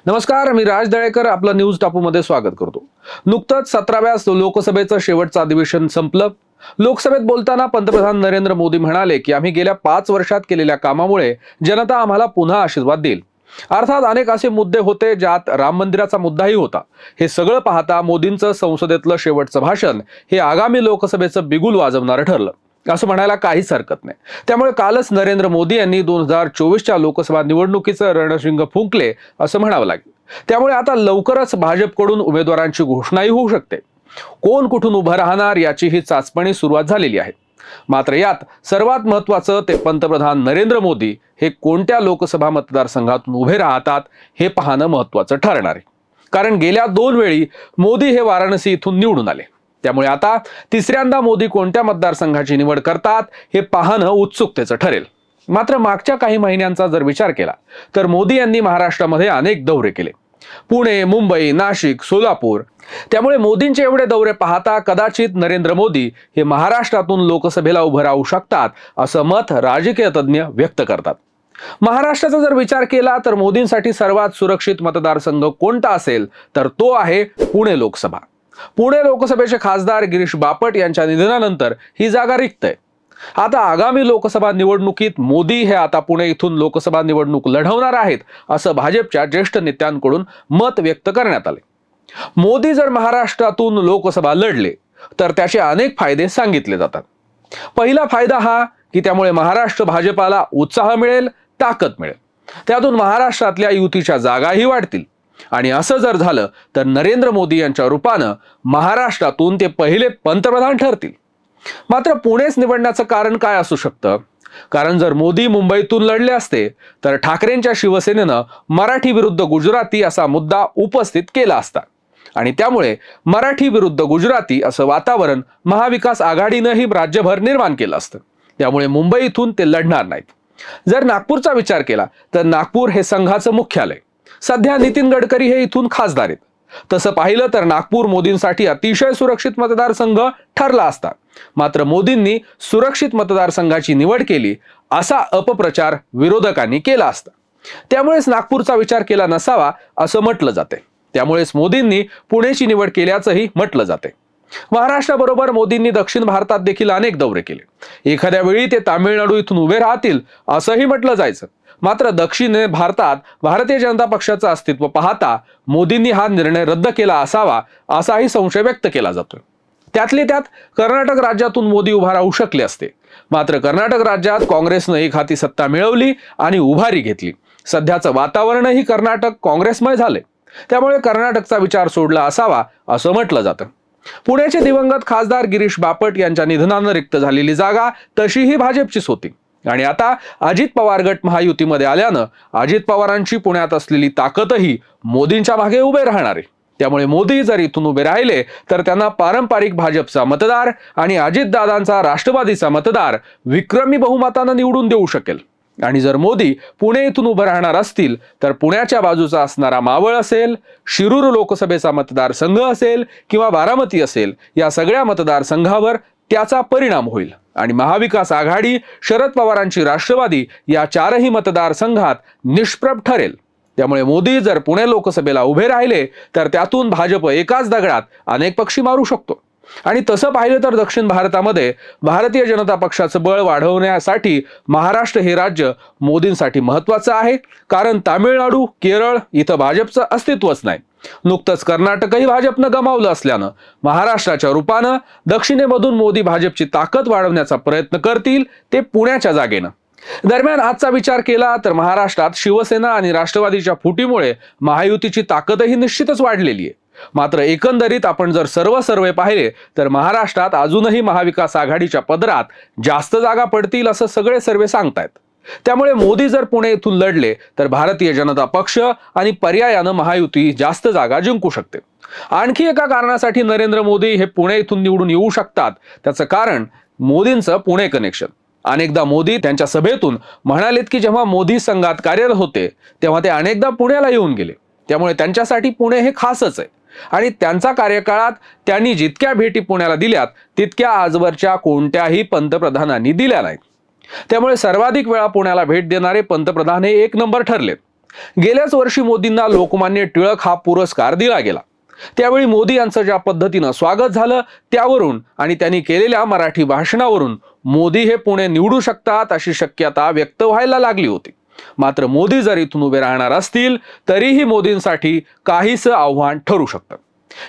नमस्कार, मी राज दळेकर आपलं न्यूज टापूमध्ये स्वागत करतो। नुकतंच 17व्या लोकसभेचं शेवटचं अधिवेशन संपलं। लोकसभेत बोलताना पंतप्रधान नरेंद्र मोदी म्हणाले की आम्ही गेल्या 5 वर्षात केलेल्या कामामुळे जनता आम्हाला पुन्हा आशीर्वाद देईल। अर्थात अनेक असे मुद्दे होते ज्यात राम मंदिराचा मुद्दाही होता। हे सगळं पाहता मोदींचं संसदेतलं शेवटचं भाषण हे आगामी लोकसभेचं बिगुल वाजवणारं ठरलं असं म्हणायला काहीच हरकत नाही। त्यामुळे कालच नरेंद्र मोदी यांनी 2024च्या लोकसभा निवडणुकीचं रणशिंग फुंकले असं म्हणावं लागेल। त्यामुळे आता लवकरच भाजपकडून उमेदवारांची घोषणाही होऊ शकते। कोण कुठून उभं राहणार याची ही चाचपणी सुरुवात झालेली आहे। मात्र यात सर्वात महत्त्वाचं ते पंतप्रधान नरेंद्र मोदी हे कोणत्या लोकसभा मतदारसंघातून उभे राहतात हे पाहणं महत्त्वाचं ठरणार आहे। कारण गेल्या 2 वेळी मोदी हे वाराणसी इथून निवडून आले। त्यामुळे आता तिसऱ्यांदा मोदी कोणत्या मतदारसंघाची निवड करतात हे पाहणं उत्सुकतेचं ठरेल। मात्र मागच्या काही महिन्यांचा जर विचार केला तर मोदी यांनी महाराष्ट्रामध्ये अनेक दौरे केले, पुणे, मुंबई, नाशिक, सोलापूर। त्यामुळे मोदींचे एवढे दौरे पाहता कदाचित नरेंद्र मोदी हे महाराष्ट्रातून लोकसभेला उभं राहू शकतात असं मत राजकीय तज्ञ व्यक्त करतात। महाराष्ट्राचा जर विचार केला तर मोदींसाठी सर्वात सुरक्षित मतदारसंघ कोणता असेल तर तो आहे पुणे लोकसभा। पुणे लोकसभेचे खासदार गिरीश बापट यांच्या निधनानंतर ही जागा रिक्त आहे। आता आगामी लोकसभा निवडणुकीत मोदी हे आता पुणे इथून लोकसभा निवडणूक लढवणार आहेत असं भाजपच्या ज्येष्ठ नेत्यांकडून मत व्यक्त करण्यात आले। मोदी जर महाराष्ट्रातून लोकसभा लढले तर त्याचे अनेक फायदे सांगितले जातात। पहिला फायदा हा की त्यामुळे महाराष्ट्र भाजपाला उत्साह मिळेल, ताकद मिळेल। त्यातून महाराष्ट्रातल्या युतीच्या जागाही वाढतील आणि असं जर झालं तर नरेंद्र मोदी यांच्या रूपानं महाराष्ट्रातून ते पहिले पंतप्रधान ठरतील। मात्र पुणेच निवडण्याचं कारण काय असू शकतं? कारण जर मोदी मुंबईतून लढले असते तर ठाकरेंच्या शिवसेनेनं मराठी विरुद्ध गुजराती असा मुद्दा उपस्थित केला असता आणि त्यामुळे मराठी विरुद्ध गुजराती असं वातावरण महाविकास आघाडीनंही राज्यभर निर्माण केलं असतं। त्यामुळे मुंबई इथून ते लढणार नाहीत। जर नागपूरचा विचार केला तर नागपूर हे संघाचं मुख्यालय, सध्या नितीन गडकरी हे इथून खासदार आहेत। तसं पाहिलं तर नागपूर मोदींसाठी अतिशय सुरक्षित मतदारसंघ ठरला असता। मात्र मोदींनी सुरक्षित मतदारसंघाची निवड केली असा अपप्रचार विरोधकांनी केला असता। त्यामुळेच नागपूरचा विचार केला नसावा असं म्हटलं जाते। त्यामुळेच मोदींनी पुणेची निवड केल्याचंही म्हटलं जाते। महाराष्ट्राबरोबर मोदींनी दक्षिण भारतात देखील अनेक दौरे केले। एखाद्या वेळी ते तामिळनाडू इथून उभे राहतील असंही म्हटलं जायचं। मात्र दक्षिण भारतात भारतीय जनता पक्षाचं अस्तित्व पाहता मोदींनी हा निर्णय रद्द केला असावा असाही संशय व्यक्त केला जातोय। त्यातले त्यात कर्नाटक राज्यातून मोदी उभा राहू शकले असते। मात्र कर्नाटक राज्यात काँग्रेसनं एक हाती सत्ता मिळवली आणि उभारी घेतली। सध्याचं वातावरणही कर्नाटक काँग्रेसमय झाले। त्यामुळे कर्नाटकचा विचार सोडला असावा असं म्हटलं जातं। पुण्याचे दिवंगत खासदार गिरीश बापट यांच्या निधनानं रिक्त झालेली जागा तशीही भाजपचीच होती आणि आता अजित पवार गट महायुतीमध्ये आल्यानं अजित पवारांची पुण्यात असलेली ताकदही मोदींच्या मागे उभे राहणार आहे। त्यामुळे मोदी जर इथून उभे राहिले तर त्यांना पारंपरिक भाजपचा मतदार आणि अजितदादांचा राष्ट्रवादीचा मतदार विक्रमी बहुमतानं निवडून देऊ शकेल। आणि जर मोदी पुणे इथून उभं राहणार असतील तर पुण्याच्या बाजूचा असणारा मावळ असेल, शिरूर लोकसभेचा मतदारसंघ असेल किंवा बारामती असेल, या सगळ्या मतदारसंघावर त्याचा परिणाम होईल आणि महाविकास आघाडी, शरद पवारांची राष्ट्रवादी या 4ही मतदारसंघात निष्प्रभ ठरेल। त्यामुळे मोदी जर पुणे लोकसभेला उभे राहिले तर त्यातून भाजप एकाच दगडात अनेक पक्षी मारू शकतो। आणि तसं पाहिलं तर दक्षिण भारतामध्ये भारतीय जनता पक्षाचं बळ वाढवण्यासाठी महाराष्ट्र हे राज्य मोदींसाठी महत्त्वाचं आहे। कारण तामिळनाडू, केरळ इथं भाजपचं अस्तित्वच नाही। नुकतंच कर्नाटकही भाजपनं गमावलं असल्यानं महाराष्ट्राच्या रूपानं दक्षिणेमधून मोदी भाजपची ताकद वाढवण्याचा प्रयत्न करतील, ते पुण्याच्या जागेनं। दरम्यान आजचा विचार केला तर महाराष्ट्रात शिवसेना आणि राष्ट्रवादीच्या फुटीमुळे महायुतीची ताकदही निश्चितच वाढलेली आहे। मात्र एकंदरीत आपण जर सर्वे पाहिले तर महाराष्ट्रात अजूनही महाविकास आघाडीच्या पदरात जास्त जागा पडतील असं सगळे सर्वे सांगतायत। त्यामुळे मोदी जर पुणे इथून लढले तर भारतीय जनता पक्ष आणि पर्यायानं महायुती जास्त जागा जिंकू शकते। आणखी एका कारणासाठी नरेंद्र मोदी हे पुणे इथून निवडून येऊ शकतात। त्याचं कारण मोदींचं पुणे कनेक्शन। अनेकदा मोदी त्यांच्या सभेतून म्हणालेत की जेव्हा मोदी संघात कार्यरत होते तेव्हा ते अनेकदा पुण्याला येऊन गेले। त्यामुळे त्यांच्यासाठी पुणे हे खासच आहे आणि त्यांचा कार्यकाळात त्यांनी जितक्या भेटी पुण्याला दिल्यात तितक्या आजवरच्या कोणत्याही पंतप्रधानांनी दिल्या नाहीत। त्यामुळे सर्वाधिक वेळा पुण्याला भेट देणारे पंतप्रधान हे एक नंबर ठरलेत। गेल्याच वर्षी मोदींना लोकमान्य टिळक हा पुरस्कार दिला गेला। त्यावेळी मोदी यांचं ज्या पद्धतीनं स्वागत झालं त्यावरून आणि त्यांनी केलेल्या मराठी भाषणावरून मोदी हे पुणे निवडू शकतात अशी शक्यता व्यक्त व्हायला लागली होती। मात्र मोदी जर इथून उभे राहणार असतील तरीही मोदींसाठी काहीसं आव्हान ठरू शकतं।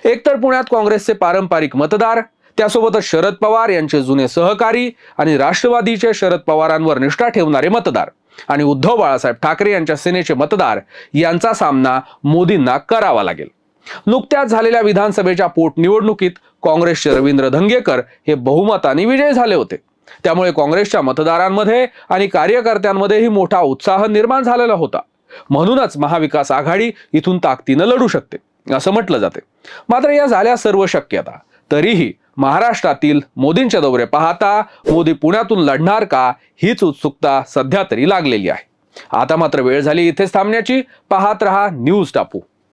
एकतर पुण्यात काँग्रेसचे पारंपरिक मतदार, त्यासोबतच शरद पवार यांचे जुने सहकारी आणि राष्ट्रवादीचे शरद पवारांवर निष्ठा ठेवणारे मतदार आणि उद्धव बाळासाहेब ठाकरे यांच्या सेनेचे मतदार यांचा सामना मोदींना करावा लागेल। नुकत्याच झालेल्या विधानसभेच्या पोटनिवडणुकीत काँग्रेसचे रवींद्र धंगेकर हे बहुमताने विजयी झाले होते। त्यामुळे काँग्रेसच्या मतदारांमध्ये आणि कार्यकर्त्यांमध्येही मोठा उत्साह निर्माण झालेला होता। म्हणूनच महाविकास आघाडी इथून ताकदीने लढू शकते असं म्हटलं जाते। मात्र या झाल्या सर्व शक्यता तरीही महाराष्ट्रातील मोदींचे दौरे पाहता मोदी पुण्यातून लढणार का हीच उत्सुकता सध्या तरी लागलेली आहे। आता मात्र वेळ झाली इथेच थांबण्याची। पाहत रहा न्यूज टापू।